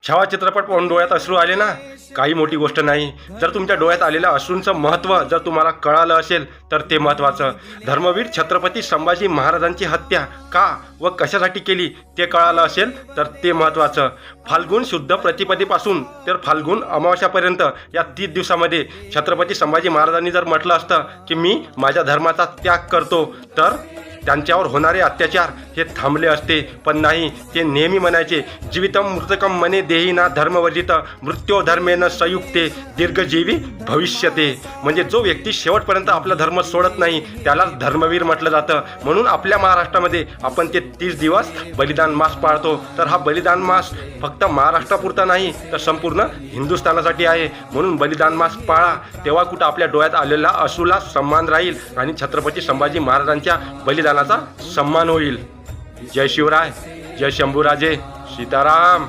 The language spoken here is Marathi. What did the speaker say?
छावा चित्रपट पाहून डोळ्यात अश्रू आले ना, काही मोठी गोष्ट नाही. जर तुमच्या डोळ्यात आलेल्या अश्रूंचं महत्त्व जर तुम्हाला कळालं असेल तर ते महत्त्वाचं. धर्मवीर छत्रपती संभाजी महाराजांची हत्या का व कशासाठी केली ते कळालं असेल तर ते महत्त्वाचं. फाल्गुन शुद्ध प्रतिपदेपासून तर फाल्गुन अमावस्यापर्यंत या 30 दिवसामध्ये छत्रपती संभाजी महाराजांनी जर म्हटलं असतं की मी माझ्या धर्माचा त्याग करतो, तर त्यांच्यावर होणारे अत्याचार हे थांबले असते. पण नाही, ते नेहमी म्हणायचे, जीवितम मृतकम मने देहिना धर्मवर्जित मृत्यो धर्मेन संयुक्ते दीर्घजीवी भविष्यते. म्हणजे जो व्यक्ती शेवटपर्यंत आपला धर्म सोडत नाही त्यालाच धर्मवीर म्हटलं जातं. म्हणून आपल्या महाराष्ट्रामध्ये आपण ते 30 दिवस बलिदान मास पाळतो. तर हा बलिदान मास फक्त महाराष्ट्रापुरता नाही तर संपूर्ण हिंदुस्थानासाठी आहे. म्हणून बलिदान मास पाळा, तेव्हा कुठं आपल्या डोळ्यात आलेला अश्रूला सन्मान राहील आणि छत्रपती संभाजी महाराजांच्या बलिदानाचा सन्मान होईल. जय शिवराय, जय शंभूराजे, सीताराम.